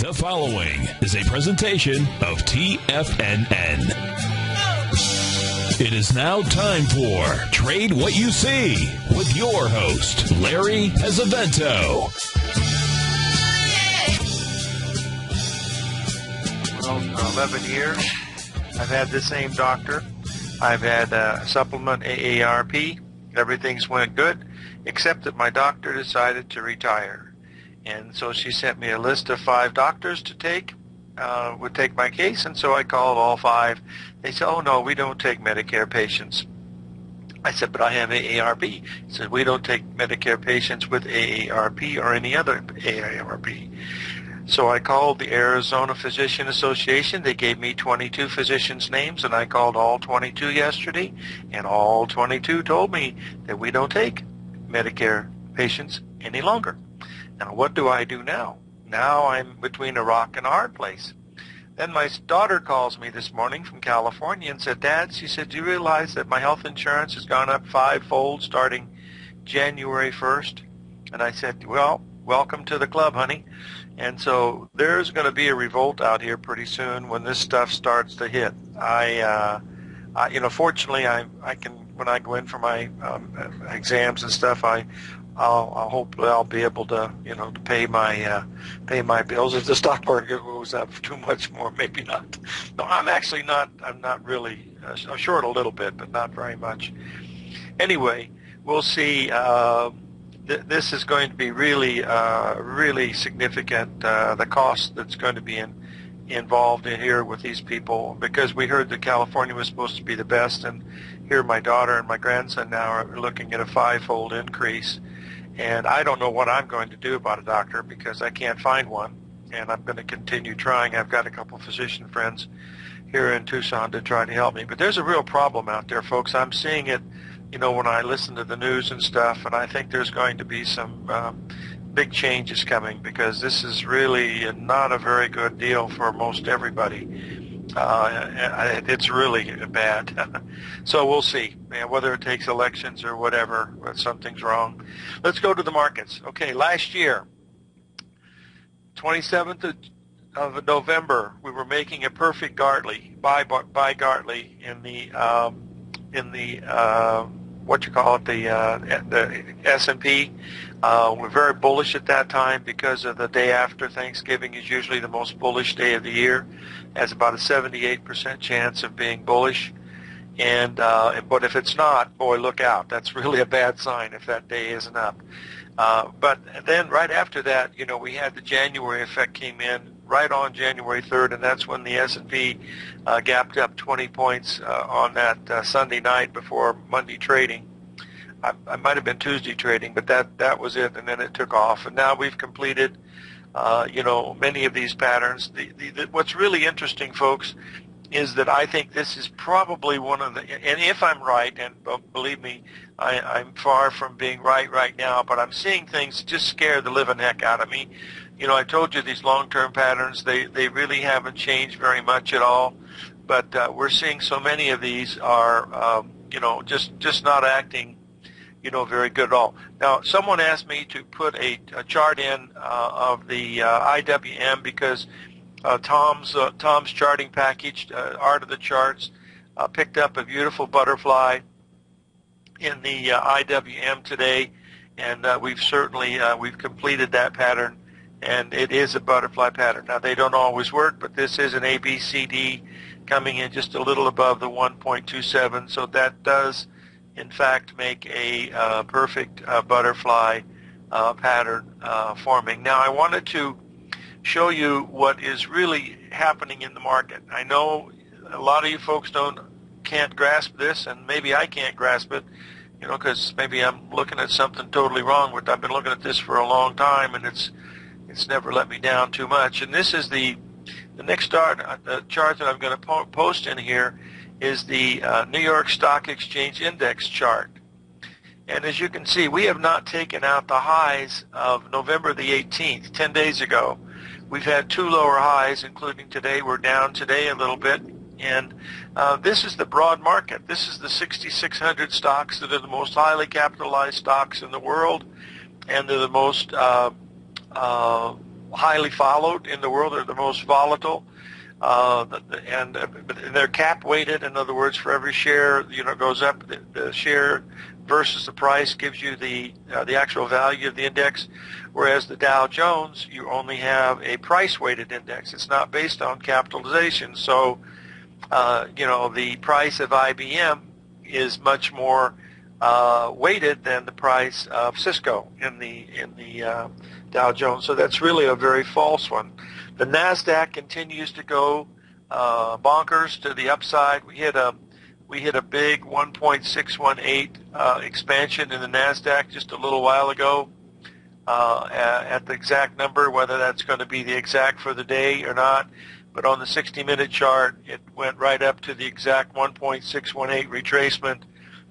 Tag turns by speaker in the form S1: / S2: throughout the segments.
S1: The following is a presentation of TFNN. It is now time for Trade What You See with your host, Larry Pesavento.
S2: Well, for 11 years, I've had the same doctor. I've had a supplement AARP. Everything's went good, except that my doctor decided to retire. And so she sent me a list of 5 doctors to take, would take my case, and so I called all 5. They said, oh, no, we don't take Medicare patients. I said, but I have AARP. He said, we don't take Medicare patients with AARP or any other AARP. So I called the Arizona Physician Association. They gave me 22 physicians' names, and I called all 22 yesterday, and all 22 told me that we don't take Medicare patients any longer. Now, what do I do now? Now I'm between a rock and a hard place. Then my daughter calls me this morning from California and said, Dad, she said, do you realize that my health insurance has gone up 5-fold starting January 1st? And I said, well, welcome to the club, honey. And so there's going to be a revolt out here pretty soon when this stuff starts to hit. Fortunately, I can, when I go in for my exams and stuff, I'll hopefully I'll be able to, to pay my bills. If the stock market goes up too much more, maybe not. No, I'm not really short a little bit, but not very much. Anyway, we'll see. This is going to be really significant. The cost that's going to be involved in here with these people, because we heard that California was supposed to be the best, and here my daughter and my grandson now are looking at a 5-fold increase. And I don't know what I'm going to do about a doctor because I can't find one, and I'm going to continue trying. I've got a couple physician friends here in Tucson to try to help me. But there's a real problem out there, folks. I'm seeing it, when I listen to the news and stuff, and I think there's going to be some big changes coming because this is really not a very good deal for most everybody. It's really bad. So we'll see, whether it takes elections or whatever, but something's wrong. Let's go to the markets. Okay, last year, 27th of November, we were making a perfect Gartley, buy Gartley in the the S&P. We're very bullish at that time because of the day after Thanksgiving is usually the most bullish day of the year. Has about a 78% chance of being bullish. But if it's not, boy, look out. That's really a bad sign if that day isn't up. But then right after that, we had the January effect came in right on January 3rd, and that's when the S&P gapped up 20 points on that Sunday night before Monday trading. I might have been Tuesday trading, but that was it, and then it took off. And now we've completed, many of these patterns. What's really interesting, folks, is that I think this is probably one of the, and if I'm right, and believe me, I'm far from being right now, but I'm seeing things that just scare the living heck out of me. I told you these long-term patterns, they really haven't changed very much at all, but we're seeing so many of these are, just not acting very good at all. Now, someone asked me to put a chart in of the IWM because Tom's charting package, Art of the Charts, picked up a beautiful butterfly in the IWM today, and we've completed that pattern, and it is a butterfly pattern. Now, they don't always work, but this is an ABCD coming in just a little above the 1.27, so that does in fact make a perfect butterfly pattern forming. Now I wanted to show you what is really happening in the market. I know a lot of you folks can't grasp this, and maybe I can't grasp it, because maybe I'm looking at something totally wrong. I've been looking at this for a long time, and it's never let me down too much. And this is the next chart that I'm going to post in here is the New York Stock Exchange Index chart. And as you can see, we have not taken out the highs of November the 18th, 10 days ago. We've had 2 lower highs, including today. We're down today a little bit. And this is the broad market. This is the 6,600 stocks that are the most highly capitalized stocks in the world, and they're the most highly followed in the world. They're the most volatile. And they're cap weighted. In other words, for every share goes up, the share versus the price gives you the actual value of the index. Whereas the Dow Jones, you only have a price weighted index. It's not based on capitalization. So the price of IBM is much more weighted than the price of Cisco in the Dow Jones. So that's really a very false one. The NASDAQ continues to go bonkers to the upside. We hit a big 1.618 expansion in the NASDAQ just a little while ago. At the exact number, whether that's going to be the exact for the day or not, but on the 60-minute chart, it went right up to the exact 1.618 retracement.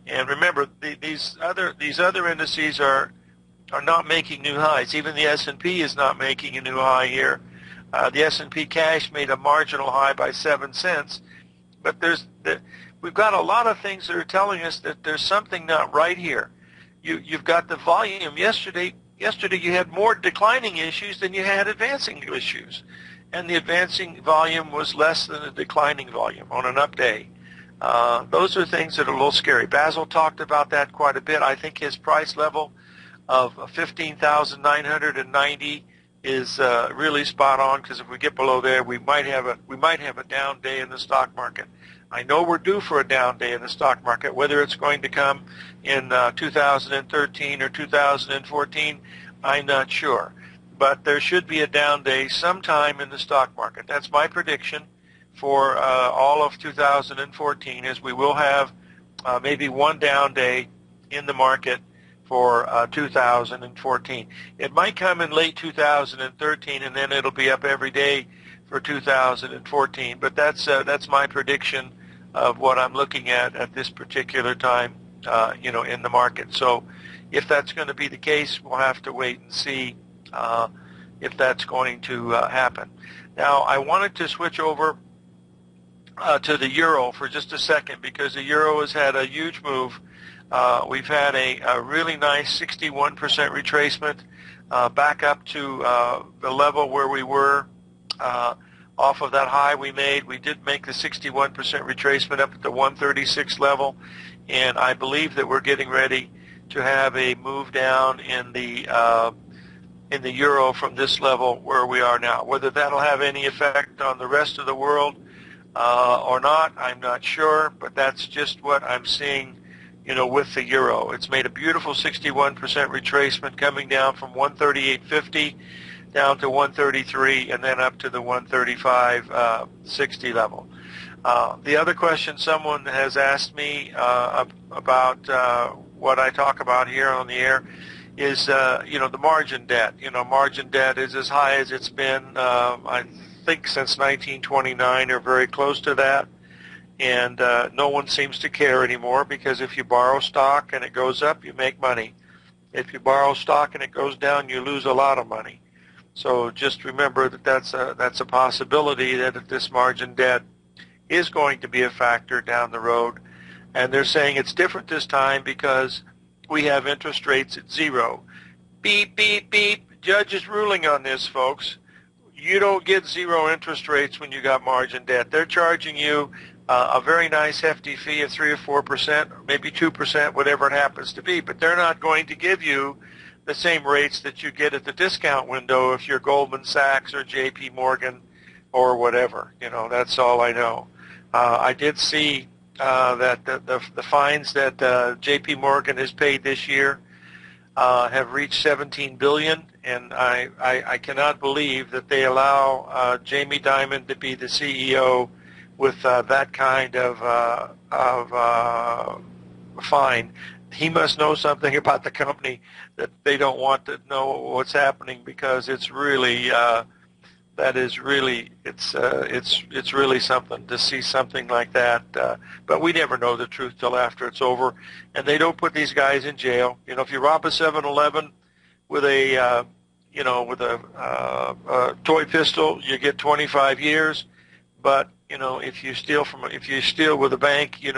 S2: And remember, these other indices are not making new highs. Even the S&P is not making a new high here. The S&P cash made a marginal high by 7 cents, but we've got a lot of things that are telling us that there's something not right here. You've got the volume. Yesterday you had more declining issues than you had advancing issues, and the advancing volume was less than the declining volume on an up day. Those are things that are a little scary. Basil talked about that quite a bit. I think his price level of 15,990 is really spot on, because if we get below there, we might have a down day in the stock market. I know we're due for a down day in the stock market. Whether it's going to come in 2013 or 2014, I'm not sure. But there should be a down day sometime in the stock market. That's my prediction for all of 2014, is we will have maybe one down day in the market for 2014. It might come in late 2013, and then it'll be up every day for 2014. But that's my prediction of what I'm looking at this particular time, in the market. So if that's going to be the case, we'll have to wait and see if that's going to happen. Now, I wanted to switch over to the euro for just a second, because the euro has had a huge move. We've had a really nice 61% retracement back up to the level where we were off of that high we made. We did make the 61% retracement up at the 136 level, and I believe that we're getting ready to have a move down in the euro from this level where we are now. Whether that'll have any effect on the rest of the world or not, I'm not sure, but that's just what I'm seeing, with the euro. It's made a beautiful 61% retracement, coming down from 138.50 down to 133, and then up to the 135.60 level. The other question someone has asked me about what I talk about here on the air is, the margin debt. Margin debt is as high as it's been, I think, since 1929, or very close to that. And no one seems to care anymore, because if you borrow stock and it goes up, you make money. If you borrow stock and it goes down, you lose a lot of money. So just remember that that's a possibility, that if this margin debt is going to be a factor down the road. And they're saying it's different this time because we have interest rates at zero. Beep, beep, beep. Judge is ruling on this, folks. You don't get zero interest rates when you got margin debt. They're charging you a very nice hefty fee of 3 or 4%, or maybe 2%, whatever it happens to be. But they're not going to give you the same rates that you get at the discount window if you're Goldman Sachs or J.P. Morgan or whatever. That's all I know. I did see that the fines that J.P. Morgan has paid this year have reached $17 billion, and I cannot believe that they allow Jamie Dimon to be the CEO with that kind of fine. He must know something about the company that they don't want to know what's happening, because it's really it's really something to see something like that. But we never know the truth till after it's over, and they don't put these guys in jail. If you rob a 7-Eleven with a toy pistol, you get 25 years. But if you steal with a bank, you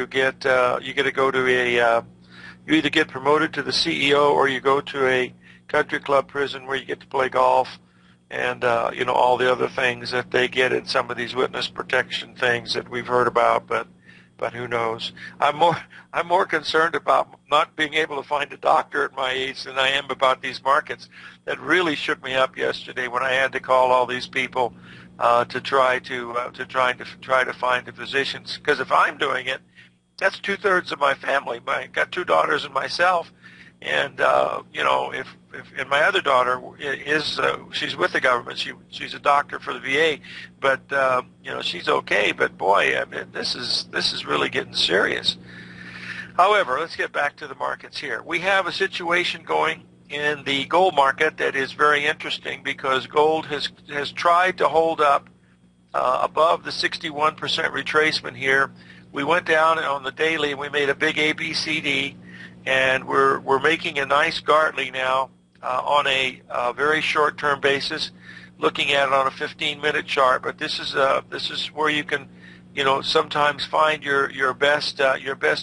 S2: get to go to you either get promoted to the CEO, or you go to a country club prison where you get to play golf and all the other things that they get in some of these witness protection things that we've heard about, but who knows? I'm more concerned about not being able to find a doctor at my age than I am about these markets. That really shook me up yesterday when I had to call all these people to try to find the physicians. Because if I'm doing it, that's 2/3 of my family. I got 2 daughters and myself, and if and my other daughter is she's with the government. She's a doctor for the VA, but she's okay. But boy, I mean, this is really getting serious. However, let's get back to the markets here. We have a situation going in the gold market that is very interesting because gold has tried to hold up above the 61% retracement here. We went down on the daily and we made a big ABCD, and we're making a nice Gartley now on a very short-term basis, looking at it on a 15-minute chart. But this is where you can sometimes find your best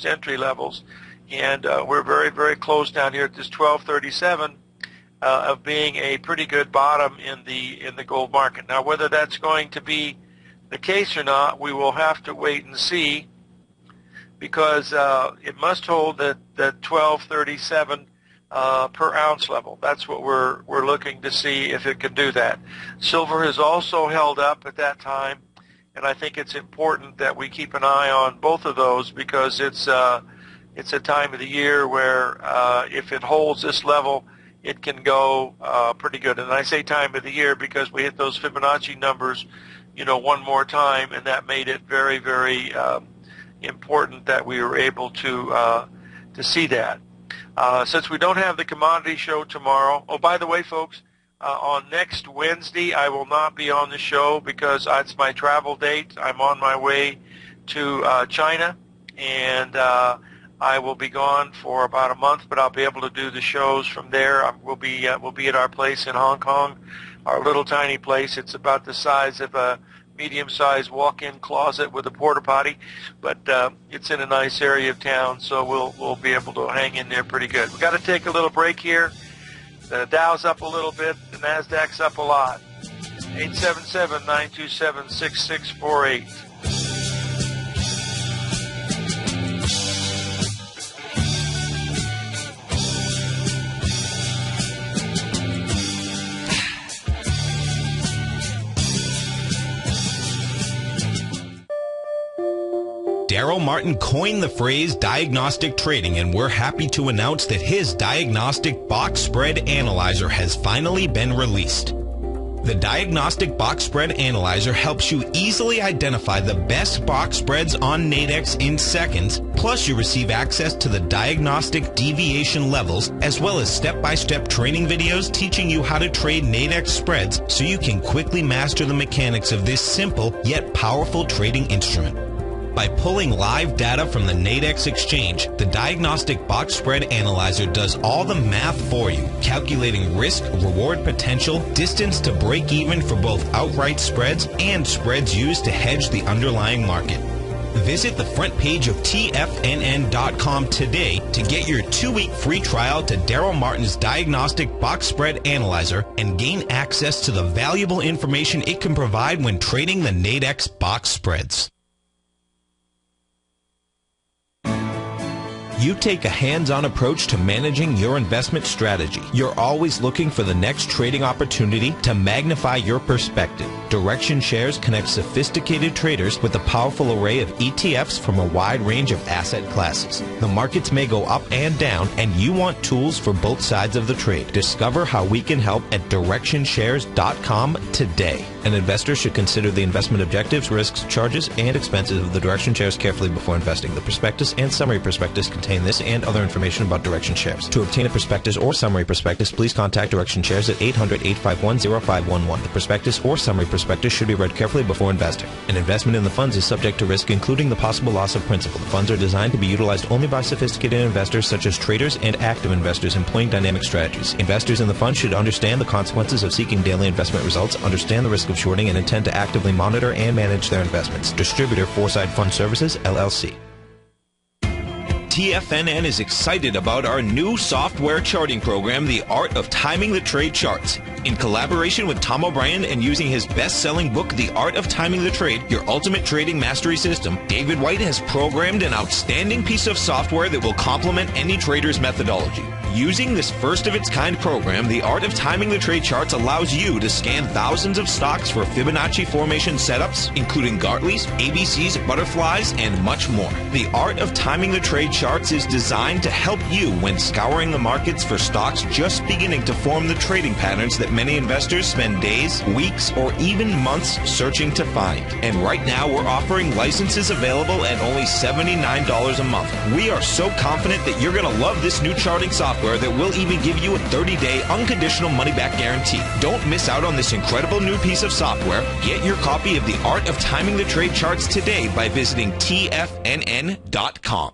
S2: entry levels, and we're very, very close down here at this 1237 of being a pretty good bottom in the gold market. Now, whether that's going to be the case or not, we will have to wait and see, because it must hold that 1237 per ounce level. That's what we're looking to see if it can do that. Silver has also held up at that time, and I think it's important that we keep an eye on both of those, because it's a time of the year where if it holds this level, it can go pretty good. And I say time of the year because we hit those Fibonacci numbers, one more time, and that made it very, very important that we were able to see that. Since we don't have the commodity show tomorrow, oh, by the way, folks, on next Wednesday I will not be on the show because it's my travel date. I'm on my way to China, and I will be gone for about a month, but I'll be able to do the shows from there. We'll be at our place in Hong Kong, our little tiny place. It's about the size of a medium-sized walk-in closet with a porta potty, but it's in a nice area of town, so we'll be able to hang in there pretty good. We've got to take a little break here. The Dow's up a little bit. The NASDAQ's up a lot. 877-927-6648.
S1: Daryl Martin coined the phrase diagnostic trading, and we're happy to announce that his diagnostic box spread analyzer has finally been released. The Diagnostic Box Spread Analyzer helps you easily identify the best box spreads on Nadex in seconds, plus you receive access to the diagnostic deviation levels, as well as step-by-step training videos teaching you how to trade Nadex spreads so you can quickly master the mechanics of this simple yet powerful trading instrument. By pulling live data from the Nadex exchange, the Diagnostic Box Spread Analyzer does all the math for you, calculating risk, reward potential, distance to break even for both outright spreads and spreads used to hedge the underlying market. Visit the front page of TFNN.com today to get your 2-week free trial to Daryl Martin's Diagnostic Box Spread Analyzer and gain access to the valuable information it can provide when trading the Nadex box spreads. You take a hands-on approach to managing your investment strategy. You're always looking for the next trading opportunity to magnify your perspective. Direction Shares connects sophisticated traders with a powerful array of ETFs from a wide range of asset classes. The markets may go up and down, and you want tools for both sides of the trade. Discover how we can help at DirectionShares.com today. An investor should consider the investment objectives, risks, charges, and expenses of the Direction Shares carefully before investing. The prospectus and summary prospectus contain this and other information about Direction Shares. To obtain a prospectus or summary prospectus, please contact Direction Shares at 800-851-0511. The prospectus or summary prospectus should be read carefully before investing. An investment in the funds is subject to risk, including the possible loss of principal. The funds are designed to be utilized only by sophisticated investors such as traders and active investors employing dynamic strategies. Investors in the fund should understand the consequences of seeking daily investment results, understand the risk of shorting, and intend to actively monitor and manage their investments. Distributor Foreside Fund Services, LLC. TFNN is excited about our new software charting program, The Art of Timing the Trade Charts. In collaboration with Tom O'Brien and using his best-selling book, The Art of Timing the Trade, Your Ultimate Trading Mastery System, David White has programmed an outstanding piece of software that will complement any trader's methodology. Using this first-of-its-kind program, The Art of Timing the Trade Charts allows you to scan thousands of stocks for Fibonacci formation setups, including Gartley's, ABC's, butterflies, and much more. The Art of Timing the Trade Charts is designed to help you when scouring the markets for stocks just beginning to form the trading patterns that many investors spend days, weeks, or even months searching to find. And right now, we're offering licenses available at only $79 a month. We are so confident that you're going to love this new charting software that will even give you a 30-day unconditional money-back guarantee. Don't miss out on this incredible new piece of software. Get your copy of The Art of Timing the Trade Charts today by visiting TFNN.com.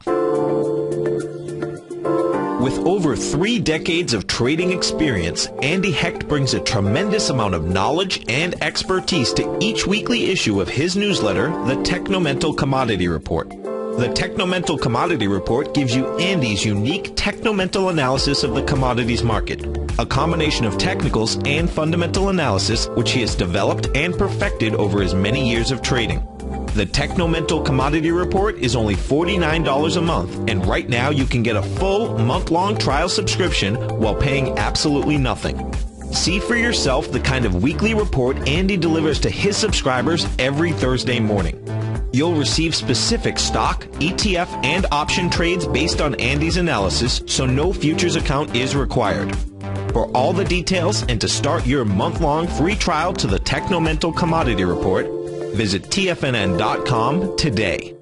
S1: With over 3 decades of trading experience, Andy Hecht brings a tremendous amount of knowledge and expertise to each weekly issue of his newsletter, the Technomental Commodity Report. The Technomental Commodity Report gives you Andy's unique technomental analysis of the commodities market, a combination of technicals and fundamental analysis which he has developed and perfected over his many years of trading. The Technomental Commodity Report is only $49 a month, and right now you can get a full month-long trial subscription while paying absolutely nothing. See for yourself the kind of weekly report Andy delivers to his subscribers every Thursday morning. You'll receive specific stock, ETF, and option trades based on Andy's analysis, so no futures account is required. For all the details and to start your month-long free trial to the Technomental Commodity Report, visit TFNN.com today.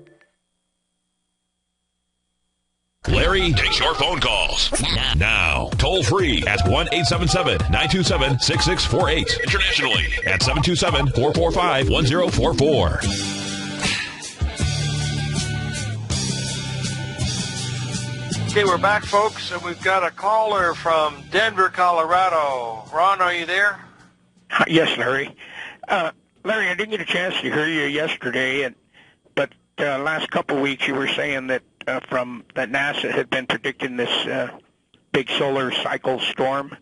S3: Larry takes your phone calls now. Toll free at 1-877-927-6648. Internationally at 727-445-1044.
S2: Okay, we're back, folks, and we've got a caller from Denver, Colorado. Ron, are you there?
S4: Yes, Larry. Larry, I didn't get a chance to hear you yesterday, but last couple of weeks you were saying that that NASA had been predicting this big solar cycle storm,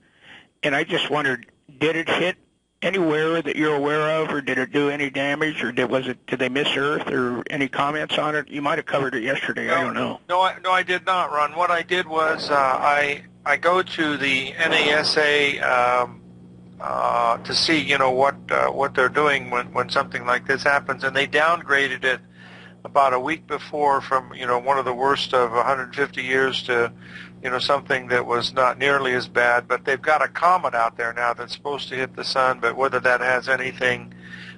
S4: and I just wondered, did it hit anywhere that you're aware of, or did it do any damage, or did they miss Earth, or any comments on it? You might have covered it yesterday. I don't know.
S2: No, I did not, Ron. What I did was I go to the NASA to see what they're doing when something like this happens, and they downgraded it about a week before from one of the worst of 150 years to something that was not nearly as bad. But they've got a comet out there now that's supposed to hit the sun, but whether that has anything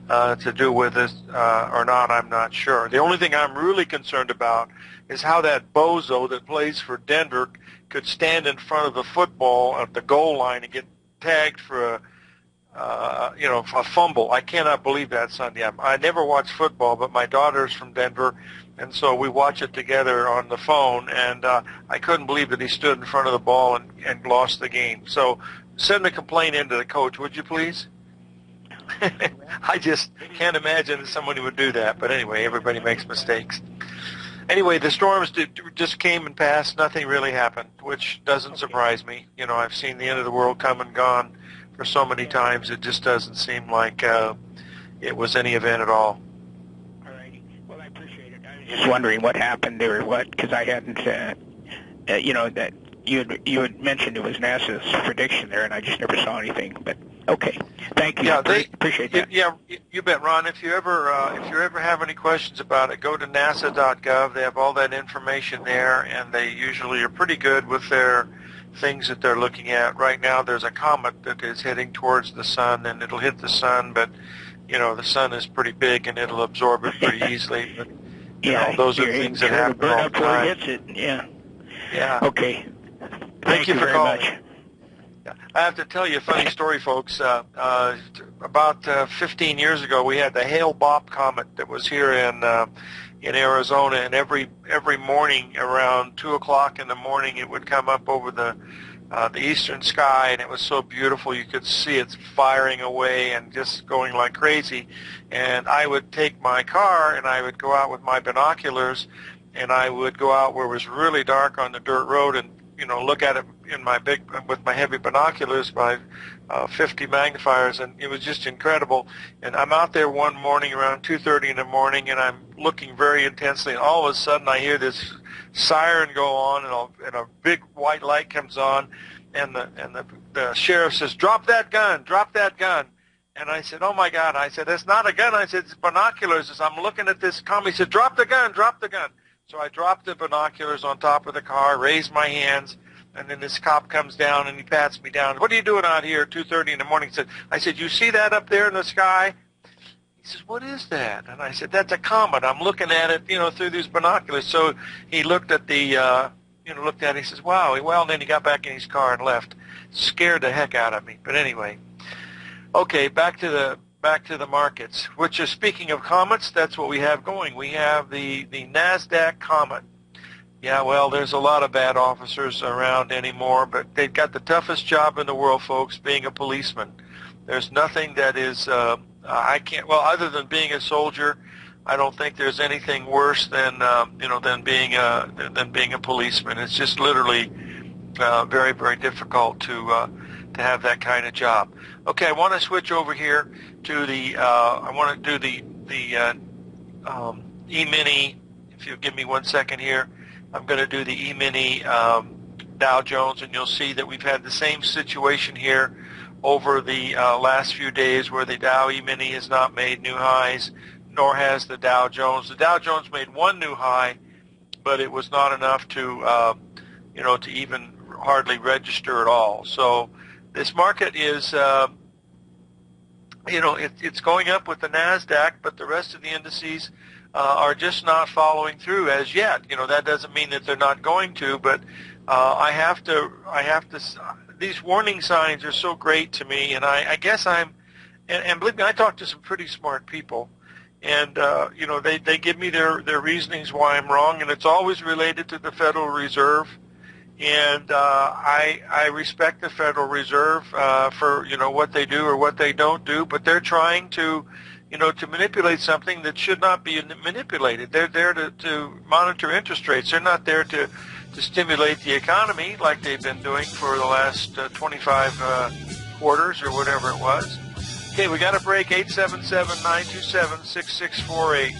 S2: to do with it or not, I'm not sure. The only thing I'm really concerned about is how that bozo that plays for Denver could stand in front of the football at the goal line and get tagged for a fumble. I cannot believe that Sunday. I never watch football, but my daughter's from Denver, and so we watch it together on the phone, and I couldn't believe that he stood in front of the ball and lost the game. So send a complaint in to the coach, would you please? I just can't imagine that somebody would do that, but anyway, everybody makes mistakes. Anyway, the storms just came and passed. Nothing really happened, which doesn't surprise me. I've seen the end of the world come and gone for so many times. It just doesn't seem like it was any event at all.
S4: All righty. Well, I appreciate it. I was just wondering what happened there, or what, because I hadn't, that you had mentioned it was NASA's prediction there, and I just never saw anything. But okay, thank you.
S2: Yeah,
S4: appreciate that.
S2: Yeah, you bet, Ron. If you ever have any questions about it, go to NASA.gov. They have all that information there, and they usually are pretty good with their things that they're looking at. Right now there's a comet that is heading towards the sun, and it'll hit the sun, but the sun is pretty big and it'll absorb it pretty easily. But those are things that happen all the time.
S4: It hits it. Yeah.
S2: Okay.
S4: Thank you
S2: for
S4: very
S2: calling.
S4: much.
S2: I have to tell you a funny story, folks. About 15 years ago, we had the Hale-Bopp comet that was here in Arizona, and every morning around 2 o'clock in the morning, it would come up over the eastern sky, and it was so beautiful. You could see it firing away and just going like crazy. And I would take my car and I would go out with my binoculars, and I would go out where it was really dark on the dirt road and, look at it with my heavy binoculars by 50 magnifiers, and it was just incredible. And I'm out there one morning around 2:30 in the morning, and I'm looking very intensely, and all of a sudden I hear this siren go on, and a big white light comes on, and the sheriff says, "Drop that gun, drop that gun." And I said, "Oh my God!" I said, "That's not a gun." I said, "It's binoculars." As I'm looking at this comm, he said, "Drop the gun, drop the gun." So I dropped the binoculars on top of the car, raised my hands, and then this cop comes down and he pats me down. "What are you doing out here at 2:30 in the morning?" I said, "You see that up there in the sky?" He says, "What is that?" And I said, "That's a comet. I'm looking at it, through these binoculars." So he looked at looked at it. He says, "Wow." Well, and then he got back in his car and left. Scared the heck out of me. But anyway, okay, back to the markets. Which is, speaking of comets, that's what we have going. We have the NASDAQ comet. Yeah, well, there's a lot of bad officers around anymore, but they've got the toughest job in the world, folks, being a policeman. There's nothing that is, other than being a soldier, I don't think there's anything worse than being a policeman. It's just literally very, very difficult to have that kind of job. Okay, I want to switch over here to I want to do the E-mini. If you'll give me 1 second here. I'm going to do the E-mini Dow Jones, and you'll see that we've had the same situation here over the last few days, where the Dow E-mini has not made new highs, nor has the Dow Jones. The Dow Jones made one new high, but it was not enough to to even hardly register at all. So this market is it's going up with the NASDAQ, but the rest of the indices are just not following through as yet. That doesn't mean that they're not going to, but I have to. These warning signs are so great to me, and I guess and believe me, I talk to some pretty smart people, and they give me their reasonings why I'm wrong, and it's always related to the Federal Reserve, and I respect the Federal Reserve for what they do or what they don't do, but they're trying to manipulate something that should not be manipulated. They're there to monitor interest rates. They're not there to stimulate the economy like they've been doing for the last 25 quarters or whatever it was. Okay, we got a break. 877-927-6648.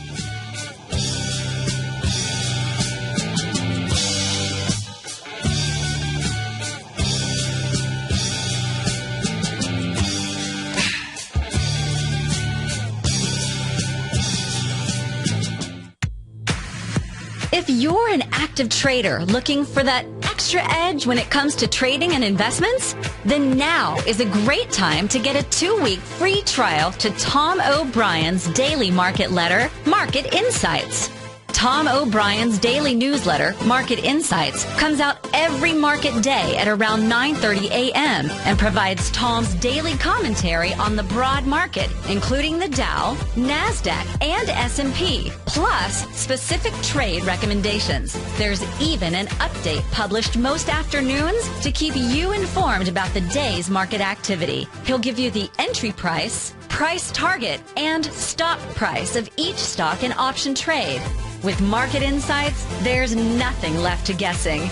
S5: If you're an active trader looking for that extra edge when it comes to trading and investments, then now is a great time to get a 2-week free trial to Tom O'Brien's daily market letter, Market Insights. Tom O'Brien's daily newsletter, Market Insights, comes out every market day at around 9:30 a.m. and provides Tom's daily commentary on the broad market, including the Dow, NASDAQ, and S&P, plus specific trade recommendations. There's even an update published most afternoons to keep you informed about the day's market activity. He'll give you the entry price, price target, and stop price of each stock and option trade. With Market Insights, there's nothing left to guessing.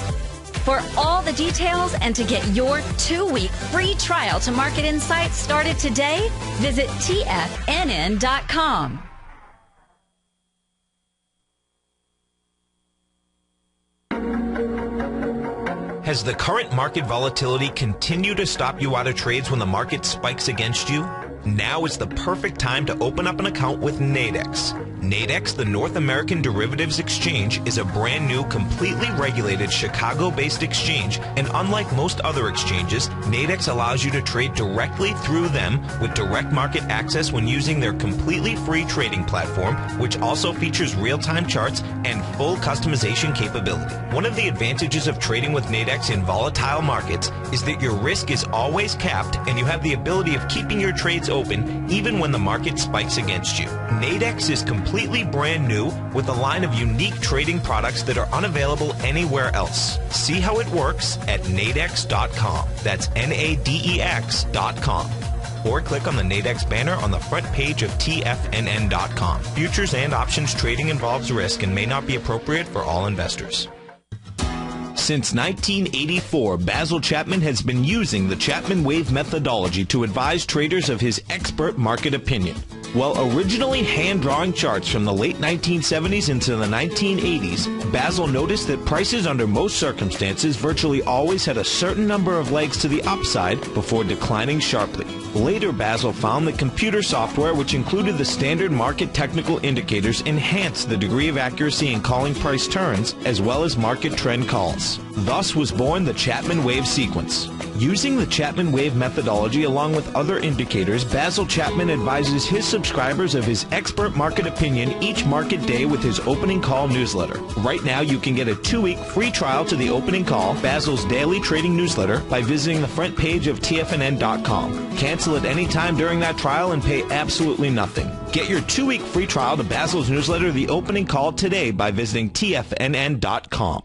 S5: For all the details and to get your 2-week free trial to Market Insights started today, visit TFNN.com.
S1: Has the current market volatility continued to stop you out of trades when the market spikes against you? Now is the perfect time to open up an account with Nadex. Nadex, the North American Derivatives Exchange, is a brand new, completely regulated Chicago-based exchange, and unlike most other exchanges, Nadex allows you to trade directly through them with direct market access when using their completely free trading platform, which also features real-time charts and full customization capability. One of the advantages of trading with Nadex in volatile markets is that your risk is always capped and you have the ability of keeping your trades open even when the market spikes against you. Nadex is completely brand new with a line of unique trading products that are unavailable anywhere else. See how it works at nadex.com. That's Nadex.com. or click on the Nadex banner on the front page of TFNN.com. Futures and options trading involves risk and may not be appropriate for all investors. Since 1984, Basil Chapman has been using the Chapman Wave methodology to advise traders of his expert market opinion. While originally hand-drawing charts from the late 1970s into the 1980s, Basil noticed that prices under most circumstances virtually always had a certain number of legs to the upside before declining sharply. Later, Basil found that computer software, which included the standard market technical indicators, enhanced the degree of accuracy in calling price turns as well as market trend calls. Thus was born the Chapman Wave sequence. Using the Chapman Wave methodology along with other indicators, Basil Chapman advises his subscribers of his expert market opinion each market day with his opening call newsletter. Right now, you can get a 2-week free trial to the opening call, Basil's daily trading newsletter, by visiting the front page of TFNN.com. Cancel at any time during that trial and pay absolutely nothing. Get your 2-week free trial to Basil's newsletter, The Opening Call, today by visiting TFNN.com.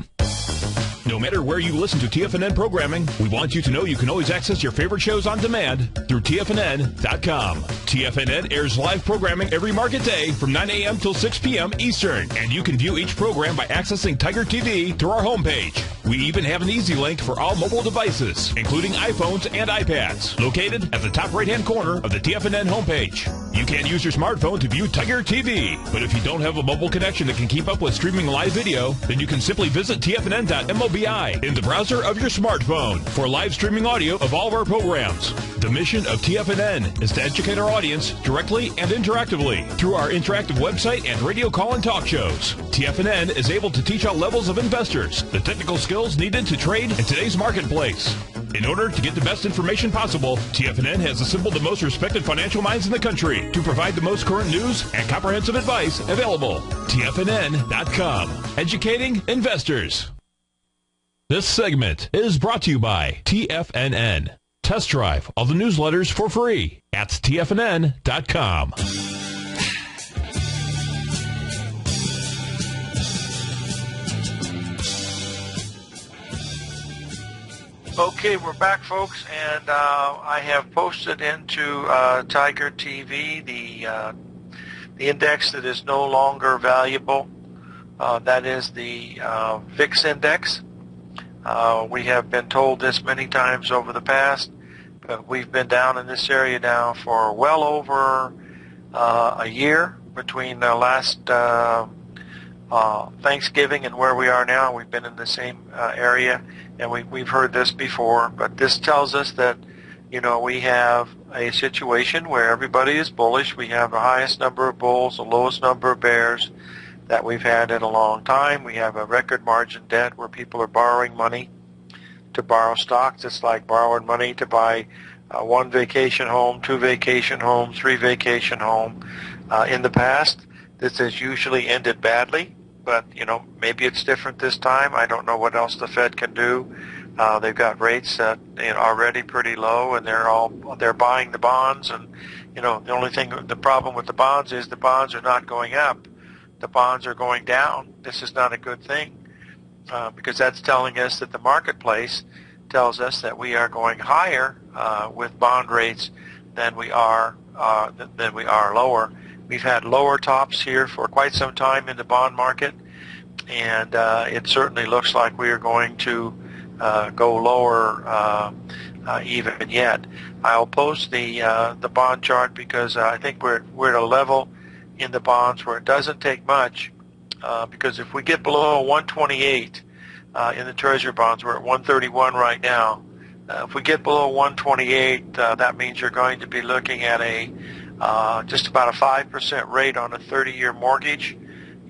S3: No matter where you listen to TFNN programming, we want you to know you can always access your favorite shows on demand through TFNN.com. TFNN airs live programming every market day from 9 a.m. till 6 p.m. Eastern, and you can view each program by accessing Tiger TV through our homepage. We even have an easy link for all mobile devices, including iPhones and iPads, located at the top right-hand corner of the TFNN homepage. You can use your smartphone to view Tiger TV, but if you don't have a mobile connection that can keep up with streaming live video, then you can simply visit TFNN.mobi in the browser of your smartphone for live streaming audio of all of our programs. The mission of TFNN is to educate our audience directly and interactively through our interactive website and radio call and talk shows. TFNN is able to teach all levels of investors the technical skills needed to trade in today's marketplace. In order to get the best information possible, TFNN has assembled the most respected financial minds in the country to provide the most current news and comprehensive advice available. TFNN.com. Educating investors. This segment is brought to you by TFNN. Test drive all the newsletters for free at TFNN.com.
S2: Okay, we're back, folks, and I have posted into Tiger TV the index that is no longer valuable. That is the VIX index. We have been told this many times over the past, but we've been down in this area now for well over a year between the last Thanksgiving and where we are now. We've been in the same area, and we've heard this before, but this tells us that, you know, we have a situation where everybody is bullish. We have the highest number of bulls, the lowest number of bears that we've had in a long time. We have a record margin debt where people are borrowing money to borrow stocks. It's like borrowing money to buy 1 vacation home, 2 vacation homes, 3 vacation home. In the past, this has usually ended badly, but, you know, maybe it's different this time. I don't know what else the Fed can do. They've got rates that, you know, already pretty low, and they're buying the bonds, and, you know, the problem with the bonds is the bonds are not going up. The bonds are going down. This is not a good thing because that's telling us that the marketplace tells us that we are going higher with bond rates than we are lower. We've had lower tops here for quite some time in the bond market, and it certainly looks like we are going to go lower even yet. I'll post the bond chart because I think we're at a level in the bonds where it doesn't take much, because if we get below 128 in the Treasury bonds, we're at 131 right now. If we get below 128, that means you're going to be looking at just about a 5% rate on a 30-year mortgage,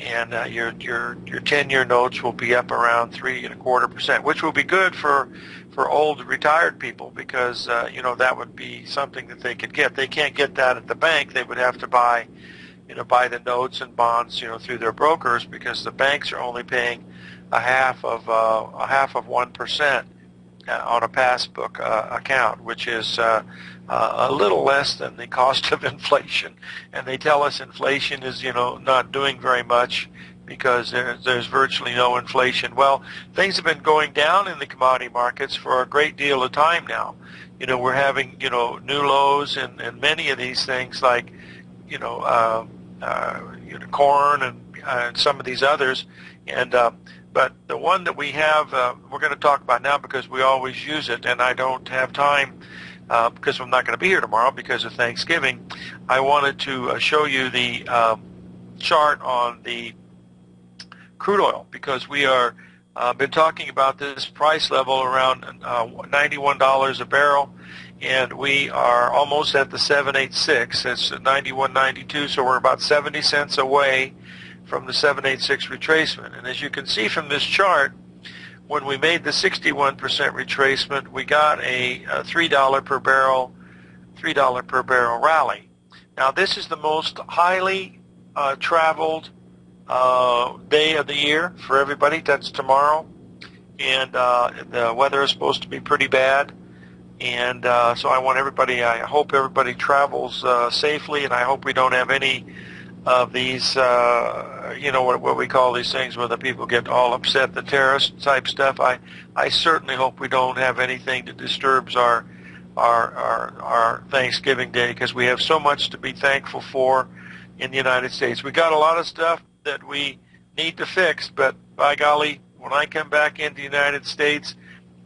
S2: and your 10-year notes will be up around 3.25%, which will be good for old retired people because you know, that would be something that they could get. They can't get that at the bank. They would have to buy the notes and bonds, you know, through their brokers, because the banks are only paying a half of 1% on a passbook account, which is a little less than the cost of inflation. And they tell us inflation is, you know, not doing very much because there's virtually no inflation. Well, things have been going down in the commodity markets for a great deal of time now. We're having, new lows in many of these things, like, corn and some of these others. And but the one that we have, we're going to talk about now because we always use it, and I don't have time because I'm not going to be here tomorrow because of Thanksgiving. I wanted to show you the chart on the crude oil, because we are been talking about this price level around $91 a barrel, and we are almost at the 786. It's 91.92, so we're about 70 cents away from the 786 retracement. And as you can see from this chart, when we made the 61% retracement, we got a $3 per barrel rally. Now, this is the most highly traveled day of the year for everybody. That's tomorrow, and the weather is supposed to be pretty bad, and so I hope everybody travels safely, and I hope we don't have any of these what we call these things where the people get all upset, the terrorist type stuff. I certainly hope we don't have anything that disturbs our Thanksgiving Day, because we have so much to be thankful for in the United States. We got a lot of stuff that we need to fix, but by golly, when I come back into the United States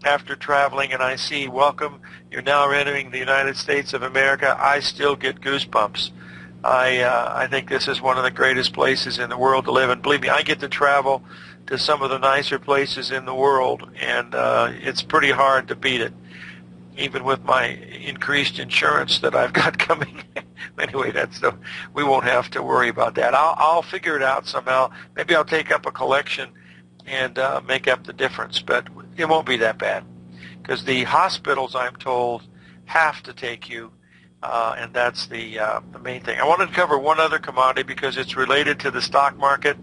S2: after traveling and I see, welcome, you're now entering the United States of America, I still get goosebumps. I think this is one of the greatest places in the world to live, and believe me, I get to travel to some of the nicer places in the world, and it's pretty hard to beat it, even with my increased insurance that I've got coming. Anyway, we won't have to worry about that. I'll figure it out somehow. Maybe I'll take up a collection and make up the difference, but it won't be that bad, because the hospitals, I'm told, have to take you, and that's the main thing. I wanted to cover one other commodity because it's related to the stock market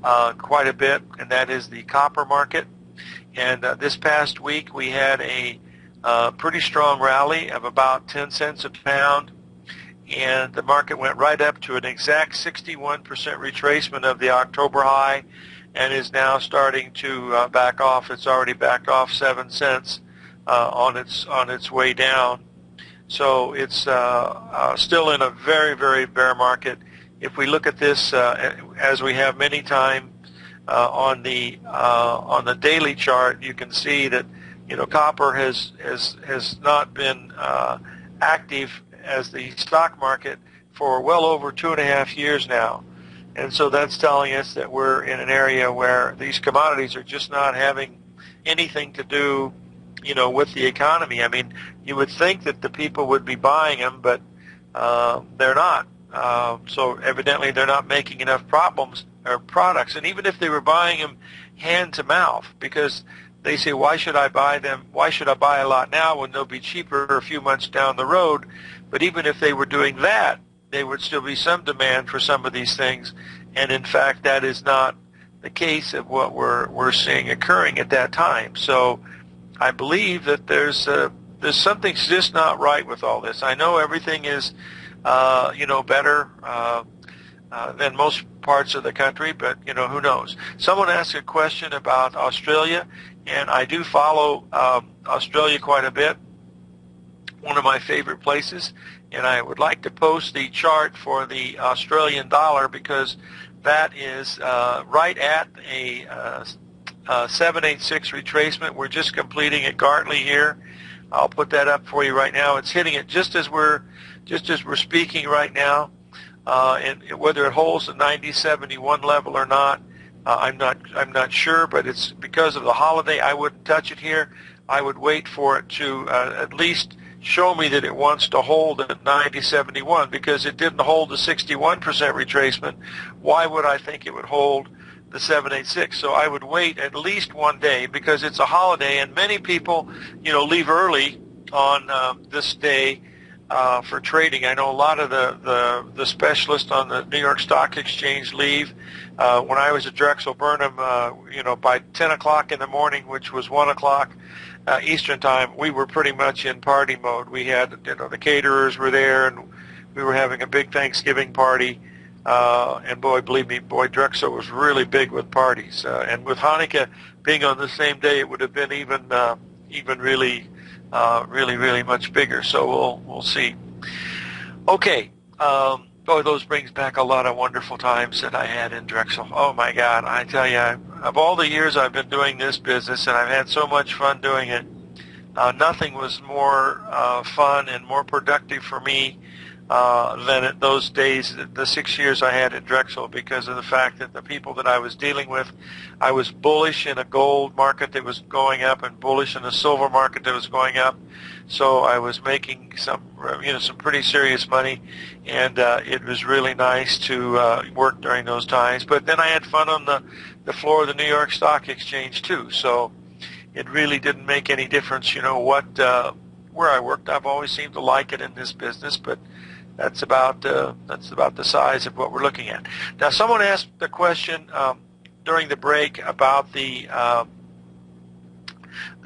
S2: quite a bit, and that is the copper market. And this past week we had a pretty strong rally of about 10 cents a pound, and the market went right up to an exact 61% retracement of the October high, and is now starting to back off. It's already backed off 7 cents on its way down. So it's still in a very, very bear market. If we look at this as we have many times on the daily chart, you can see that copper has not been active as the stock market for well over 2.5 years now. And so that's telling us that we're in an area where these commodities are just not having anything to do, with the economy. I mean, you would think that the people would be buying them, but they're not. So evidently they're not making enough products. And even if they were buying them hand to mouth, because they say, why should I buy them? Why should I buy a lot now when they'll be cheaper a few months down the road? But even if they were doing that, there would still be some demand for some of these things. And in fact, that is not the case of what we're seeing occurring at that time. So I believe that there's something just not right with all this. I know everything is, better than most parts of the country, but, who knows? Someone asked a question about Australia, and I do follow Australia quite a bit, one of my favorite places, and I would like to post the chart for the Australian dollar, because that is right at a 786 retracement. We're just completing at Gartley here. I'll put that up for you right now. It's hitting it just as we're speaking right now, and whether it holds the 90.71 level or not, I'm not sure. But it's because of the holiday. I wouldn't touch it here. I would wait for it to at least show me that it wants to hold at 90.71, because it didn't hold the 61% retracement. Why would I think it would hold the 786? So I would wait at least one day, because it's a holiday, and many people, leave early on this day for trading. I know a lot of the specialists on the New York Stock Exchange leave. When I was at Drexel Burnham, by 10 o'clock in the morning, which was 1 o'clock Eastern time, we were pretty much in party mode. We had, the caterers were there, and we were having a big Thanksgiving party And boy, believe me, Drexel was really big with parties. And with Hanukkah being on the same day, it would have been even really much bigger. So we'll see. Okay. Those brings back a lot of wonderful times that I had in Drexel. Oh my God, I tell you, of all the years I've been doing this business, and I've had so much fun doing it, nothing was more fun and more productive for me than at those days, the 6 years I had at Drexel, because of the fact that the people that I was dealing with, I was bullish in a gold market that was going up and bullish in a silver market that was going up. So I was making some pretty serious money, and it was really nice to work during those times. But then I had fun on the floor of the New York Stock Exchange too. So it really didn't make any difference, where I worked. I've always seemed to like it in this business, but that's about the size of what we're looking at. Now, someone asked the question during the break about the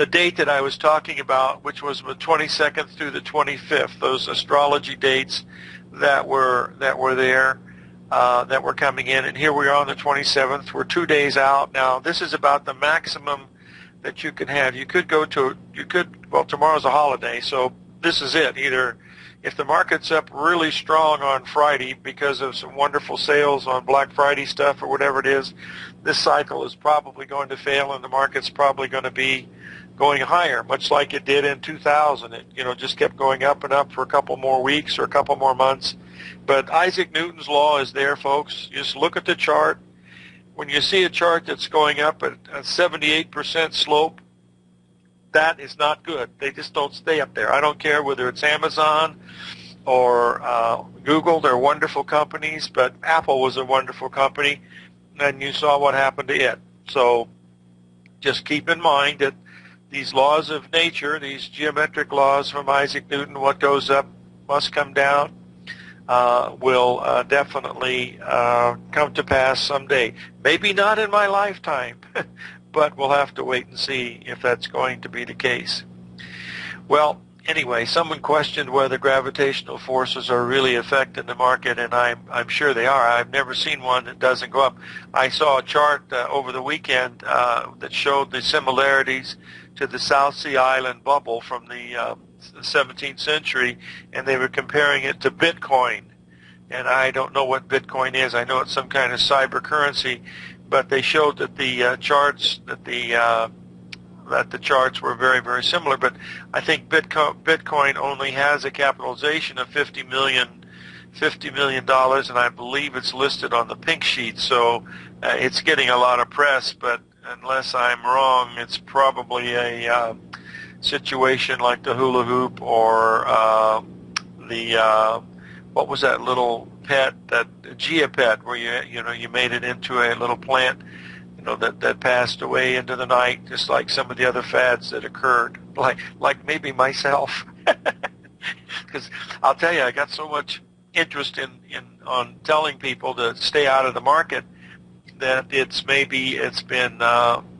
S2: date that I was talking about, which was the 22nd through the 25th. Those astrology dates that were there that were coming in, and here we are on the 27th. We're 2 days out now. This is about the maximum that you can have. Well, tomorrow's a holiday, so this is it. Either if the market's up really strong on Friday because of some wonderful sales on Black Friday stuff or whatever it is, this cycle is probably going to fail, and the market's probably going to be going higher, much like it did in 2000. It just kept going up and up for a couple more weeks or a couple more months. But Isaac Newton's law is there, folks. Just look at the chart. When you see a chart that's going up at a 78% slope, that is not good. They just don't stay up there. I don't care whether it's Amazon or Google. They're wonderful companies, but Apple was a wonderful company, and you saw what happened to it. So just keep in mind that these laws of nature, these geometric laws from Isaac Newton, what goes up must come down, will definitely come to pass someday. Maybe not in my lifetime, but we'll have to wait and see if that's going to be the case. Well, anyway, someone questioned whether gravitational forces are really affecting the market, and I'm sure they are. I've never seen one that doesn't go up. I saw a chart over the weekend that showed the similarities to the South Sea Island bubble from the 17th century, and they were comparing it to Bitcoin. And I don't know what Bitcoin is. I know it's some kind of cyber currency, but they showed that the charts were very, very similar. But I think Bitcoin only has a capitalization of $50 million, and I believe it's listed on the Pink Sheet. So it's getting a lot of press, but unless I'm wrong, it's probably a situation like the hula hoop or what was that little pet, that Gia-Pet, where you made it into a little plant, that passed away into the night, just like some of the other fads that occurred, like maybe myself. Because I'll tell you, I got so much interest on telling people to stay out of the market that it's been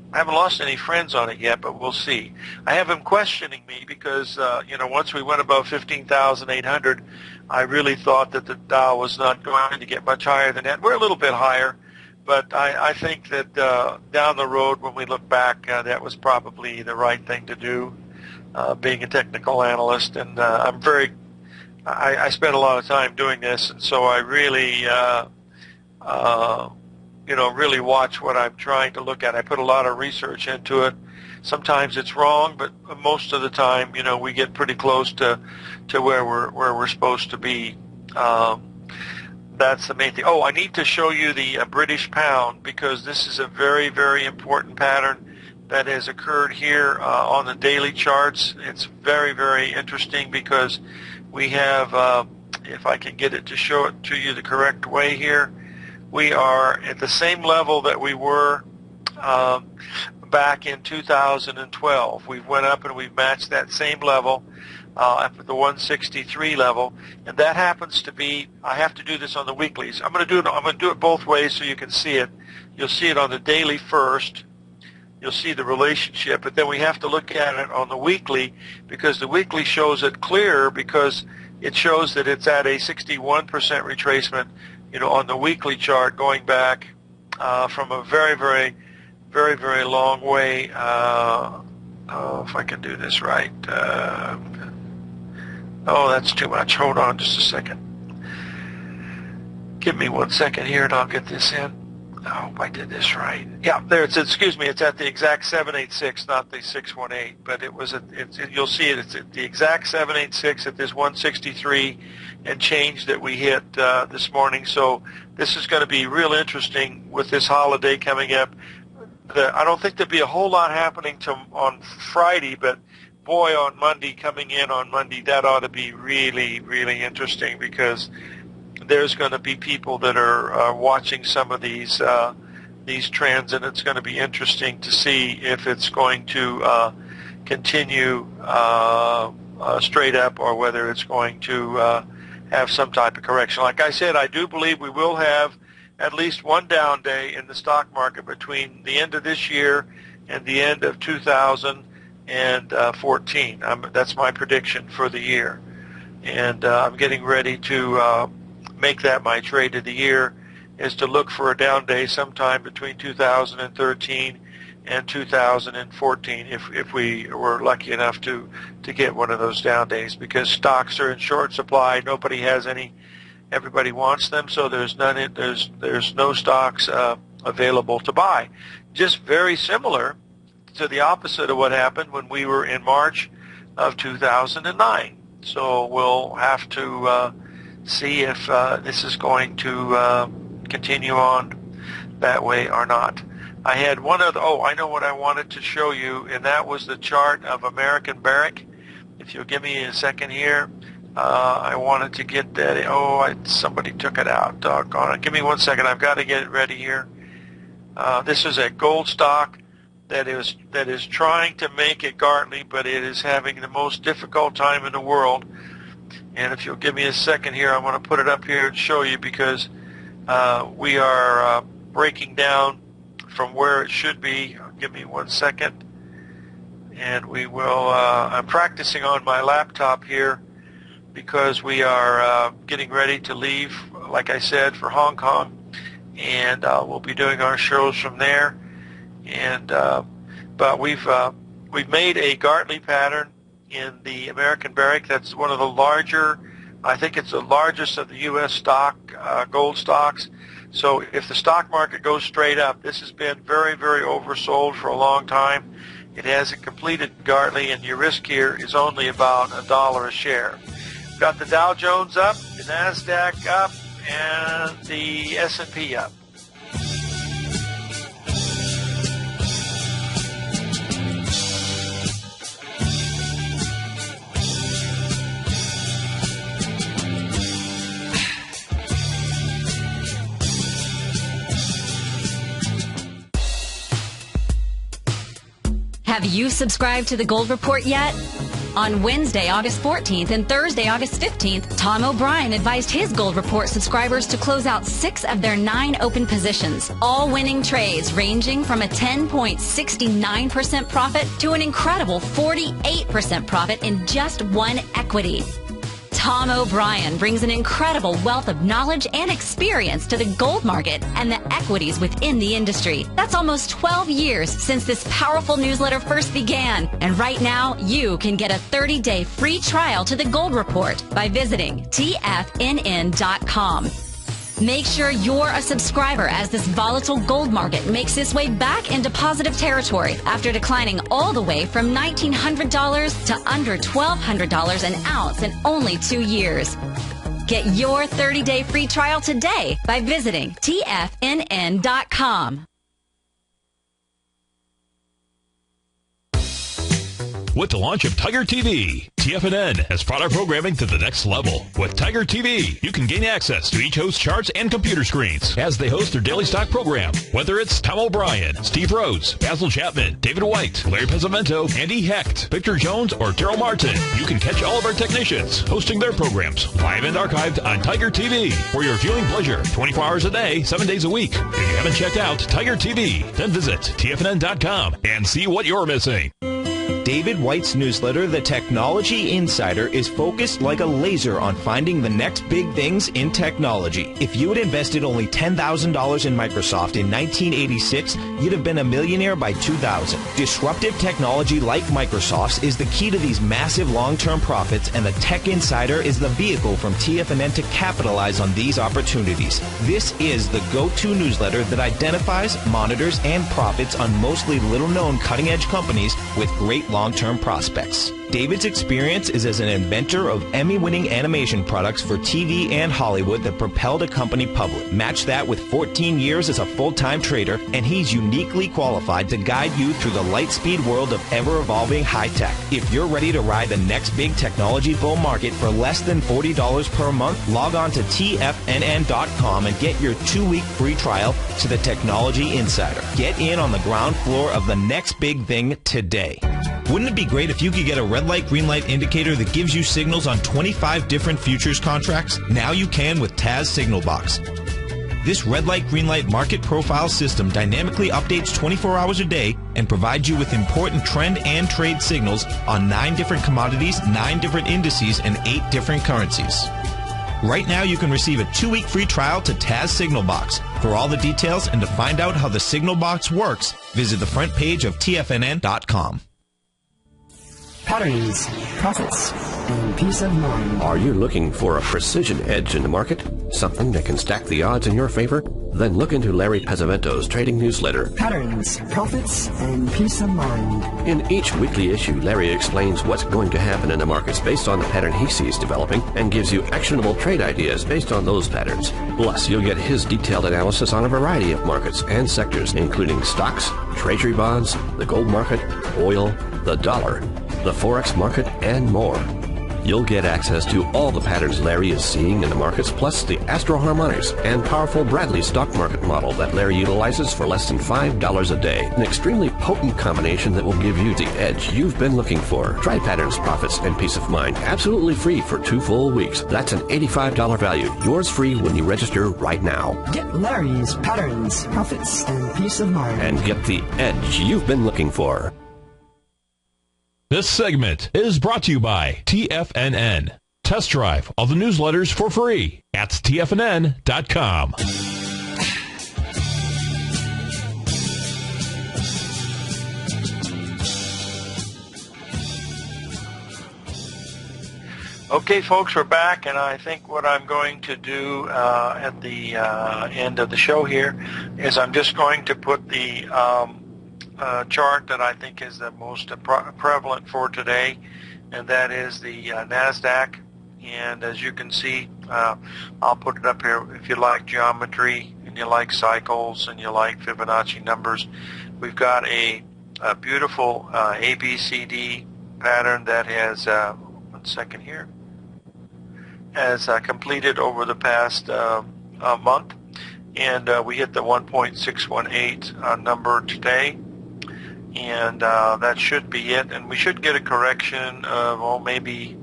S2: I haven't lost any friends on it yet, but we'll see. I have them questioning me because once we went above 15,800, I really thought that the Dow was not going to get much higher than that. We're a little bit higher, but I think that down the road, when we look back, that was probably the right thing to do, being a technical analyst. And I spent a lot of time doing this, and so I really really watch what I'm trying to look at. I put a lot of research into it. Sometimes it's wrong, but most of the time, we get pretty close to where we're supposed to be. That's the main thing. Oh, I need to show you the British pound, because this is a very, very important pattern that has occurred here on the daily charts. It's very, very interesting because we have, if I can get it to show it to you the correct way here, we are at the same level that we were back in 2012. We went up and we've matched that same level at the 163 level, and that happens to be. I have to do this on the weeklies. I'm going to do it both ways so you can see it. You'll see it on the daily first. You'll see the relationship, but then we have to look at it on the weekly, because the weekly shows it clearer, because it shows that it's at a 61% retracement on the weekly chart going back from a very, very, very, very long way. If I can do this right. Oh, that's too much. Hold on just a second. Give me 1 second here and I'll get this in. I hope I did this right. Yeah, there it says, excuse me, it's at the exact 786, not the 618, but it was, you'll see it's at the exact 786 at this 163 and change that we hit this morning. So this is going to be real interesting with this holiday coming up. I don't think there'll be a whole lot happening on Friday, but boy, on Monday, coming in on Monday, that ought to be really, really interesting, because there's going to be people that are watching some of these trends, and it's going to be interesting to see if it's going to continue straight up, or whether it's going to have some type of correction. Like I said, I do believe we will have at least one down day in the stock market between the end of this year and the end of 2014. That's my prediction for the year, and I'm getting ready to make that my trade of the year, is to look for a down day sometime between 2013 and 2014 if we were lucky enough to get one of those down days, because stocks are in short supply. Nobody has any. Everybody wants them, so there's no stocks available to buy. Just very similar to the opposite of what happened when we were in March of 2009. So we'll have to see if this is going to continue on that way or not. I had one other, I know what I wanted to show you, and that was the chart of American Barrick. If you'll give me a second here, I wanted to get that. Somebody took it out. Doggone it. Give me 1 second. I've got to get it ready here. This is a gold stock that is trying to make it Gartley, but it is having the most difficult time in the world. And if you'll give me a second here, I want to put it up here and show you, because we are breaking down from where it should be. Give me 1 second. And we will, I'm practicing on my laptop here, because we are getting ready to leave, like I said, for Hong Kong. And we'll be doing our shows from there. And but we've made a Gartley pattern in the American Barrick. That's one of the larger, I think it's the largest of the U.S. gold stocks. So if the stock market goes straight up, this has been very, very oversold for a long time. It hasn't completed Gartley, and your risk here is only about $1 a share. We've got the Dow Jones up, the NASDAQ up, and the S&P up.
S5: Have you subscribed to the Gold Report yet? On Wednesday, August 14th and Thursday, August 15th, Tom O'Brien advised his Gold Report subscribers to close out 6 of their 9 open positions, all winning trades ranging from a 10.69% profit to an incredible 48% profit in just one equity. Tom O'Brien brings an incredible wealth of knowledge and experience to the gold market and the equities within the industry. That's almost 12 years since this powerful newsletter first began. And right now, you can get a 30-day free trial to the Gold Report by visiting TFNN.com. Make sure you're a subscriber as this volatile gold market makes its way back into positive territory after declining all the way from $1,900 to under $1,200 an ounce in only 2 years. Get your 30-day free trial today by visiting TFNN.com.
S3: With the launch of Tiger TV, TFNN has brought our programming to the next level. With Tiger TV, you can gain access to each host's charts and computer screens as they host their daily stock program. Whether it's Tom O'Brien, Steve Rhodes, Basil Chapman, David White, Larry Pesavento, Andy Hecht, Victor Jones, or Terrell Martin, you can catch all of our technicians hosting their programs live and archived on Tiger TV for your viewing pleasure 24 hours a day, 7 days a week. If you haven't checked out Tiger TV, then visit TFNN.com and see what you're missing.
S1: David White's newsletter, The Technology Insider, is focused like a laser on finding the next big things in technology. If you had invested only $10,000 in Microsoft in 1986, you'd have been a millionaire by 2000. Disruptive technology like Microsoft's is the key to these massive long-term profits, and the Tech Insider is the vehicle from TFNN to capitalize on these opportunities. This is the go-to newsletter that identifies, monitors, and profits on mostly little-known cutting-edge companies with great long-term prospects. David's experience is as an inventor of Emmy-winning animation products for TV and Hollywood that propelled a company public. Match that with 14 years as a full-time trader, and he's uniquely qualified to guide you through the light-speed world of ever-evolving high-tech. If you're ready to ride the next big technology bull market for less than $40 per month, log on to TFNN.com and get your 2-week free trial to the Technology Insider. Get in on the ground floor of the next big thing today. Wouldn't it be great if you could get a red light, green light indicator that gives you signals on 25 different futures contracts? Now you can with Taz Signal Box. This red light, green light market profile system dynamically updates 24 hours a day and provides you with important trend and trade signals on 9 different commodities, 9 different indices, and 8 different currencies. Right now you can receive a 2-week free trial to Taz Signal Box. For all the details and to find out how the Signal Box works, visit the front page of TFNN.com.
S6: Patterns, profits, and peace of mind.
S7: Are you looking for a precision edge in the market? Something that can stack the odds in your favor? Then look into Larry Pesavento's trading newsletter.
S6: Patterns, profits, and peace of mind.
S7: In each weekly issue, Larry explains what's going to happen in the markets based on the pattern he sees developing and gives you actionable trade ideas based on those patterns. Plus, you'll get his detailed analysis on a variety of markets and sectors, including stocks, treasury bonds, the gold market, oil, the dollar, the Forex market, and more. You'll get access to all the patterns Larry is seeing in the markets, plus the Astro Harmonics and powerful Bradley stock market model that Larry utilizes for less than $5 a day. An extremely potent combination that will give you the edge you've been looking for. Try Patterns, Profits, and Peace of Mind absolutely free for 2 full weeks. That's an $85 value. Yours free when you register right now.
S6: Get Larry's Patterns, Profits, and Peace of Mind.
S7: And get the edge you've been looking for.
S3: This segment is brought to you by TFNN. Test drive all the newsletters for free at TFNN.com.
S2: Okay, folks, we're back, and I think what I'm going to do at the end of the show here is I'm just going to put the chart that I think is the most prevalent for today, and that is the NASDAQ. And as you can see, I'll put it up here. If you like geometry and you like cycles and you like Fibonacci numbers, we've got a beautiful ABCD pattern that has, one second here, has completed over the past month. And we hit the 1.618 number today. And that should be it. And we should get a correction of, well, maybe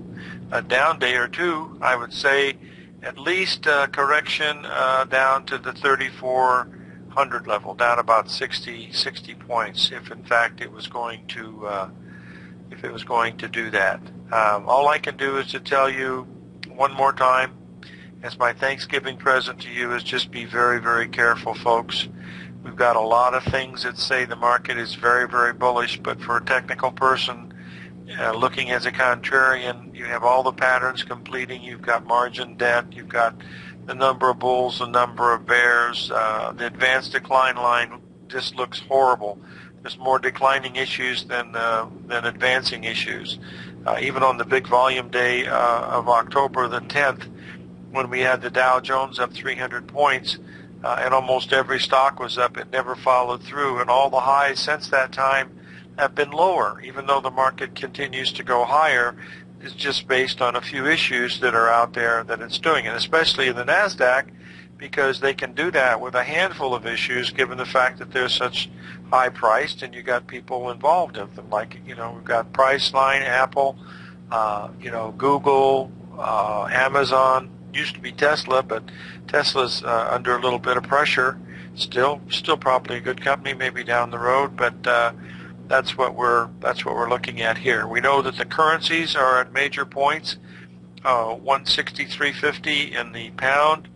S2: a down day or two. I would say at least a correction down to the 3,400 level, down about 60 points, if in fact it was going to do that. All I can do is to tell you one more time, as my Thanksgiving present to you, is just be very, very careful, folks. We've got a lot of things that say the market is very, very bullish, but for a technical person looking as a contrarian, you have all the patterns completing. You've got margin debt. You've got the number of bulls, the number of bears. The advanced decline line just looks horrible. There's more declining issues than advancing issues. Even on the big volume day of October the 10th, when we had the Dow Jones up 300 points, and almost every stock was up, it never followed through, and all the highs since that time have been lower, even though the market continues to go higher. It's just based on a few issues that are out there that it's doing, and especially in the NASDAQ, because they can do that with a handful of issues, given the fact that they're such high priced, and you got people involved in them, like, we've got Priceline, Apple, Google, Amazon. Used to be Tesla, but Tesla's under a little bit of pressure. Still probably a good company, maybe down the road, but that's what we're looking at here. We know that the currencies are at major points. 163.50 in the pound,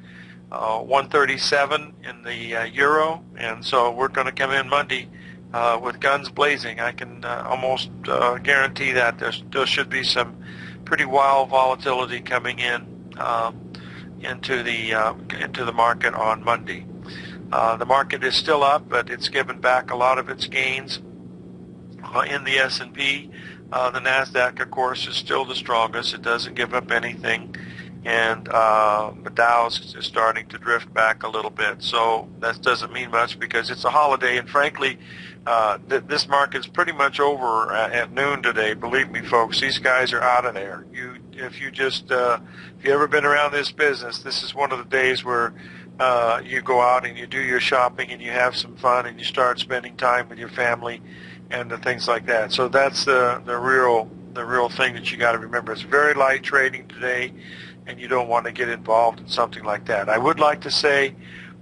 S2: 137 in the euro, and so we're going to come in Monday with guns blazing. I can almost guarantee that there should be some pretty wild volatility coming in into the market on Monday. The market is still up, but it's given back a lot of its gains in the S&P. The NASDAQ, of course, is still the strongest. It doesn't give up anything. And the Dow's is starting to drift back a little bit. So that doesn't mean much because it's a holiday. And frankly, this market's pretty much over at noon today. Believe me, folks, these guys are out of there. If you ever been around this business, this is one of the days where you go out and you do your shopping and you have some fun and you start spending time with your family and the things like that. So that's the real thing that you got to remember. It's very light trading today, and you don't want to get involved in something like that. I would like to say,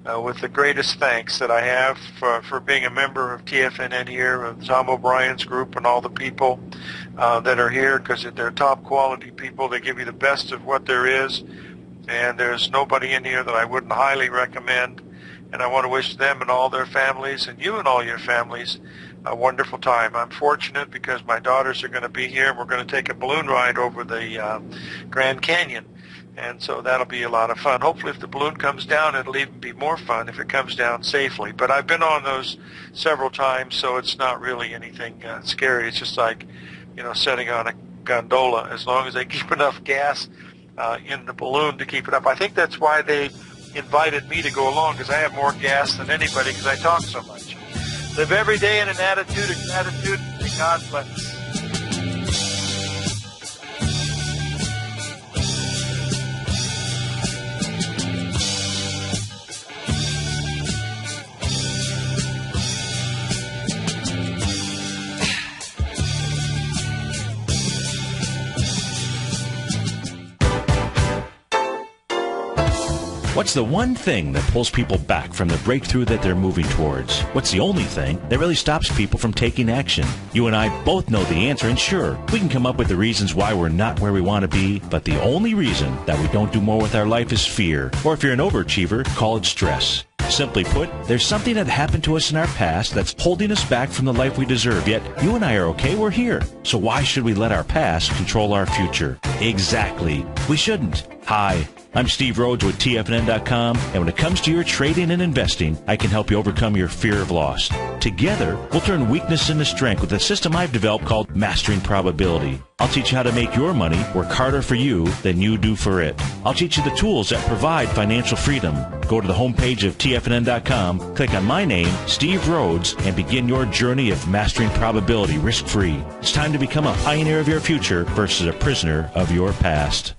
S2: with the greatest thanks that I have for being a member of TFNN here, of Tom O'Brien's group and all the people that are here, because they're top quality people. They give you the best of what there is, and there's nobody in here that I wouldn't highly recommend. And I want to wish them and all their families, and you and all your families, a wonderful time. I'm fortunate because my daughters are going to be here, and we're going to take a balloon ride over the Grand Canyon. And so that'll be a lot of fun. Hopefully if the balloon comes down, it'll even be more fun if it comes down safely. But I've been on those several times, so it's not really anything scary. It's just like, setting on a gondola, as long as they keep enough gas in the balloon to keep it up. I think that's why they invited me to go along, because I have more gas than anybody because I talk so much. Live every day in an attitude of gratitude, and God bless.
S8: What's the one thing that pulls people back from the breakthrough that they're moving towards? What's the only thing that really stops people from taking action? You and I both know the answer, and sure, we can come up with the reasons why we're not where we want to be, but the only reason that we don't do more with our life is fear. Or if you're an overachiever, call it stress. Simply put, there's something that happened to us in our past that's holding us back from the life we deserve, yet you and I are okay, we're here. So why should we let our past control our future? Exactly. We shouldn't. Hi, I'm Steve Rhodes with TFNN.com, and when it comes to your trading and investing, I can help you overcome your fear of loss. Together, we'll turn weakness into strength with a system I've developed called Mastering Probability. I'll teach you how to make your money work harder for you than you do for it. I'll teach you the tools that provide financial freedom. Go to the homepage of TFNN.com, click on my name, Steve Rhodes, and begin your journey of mastering probability risk-free. It's time to become a pioneer of your future versus a prisoner of your past.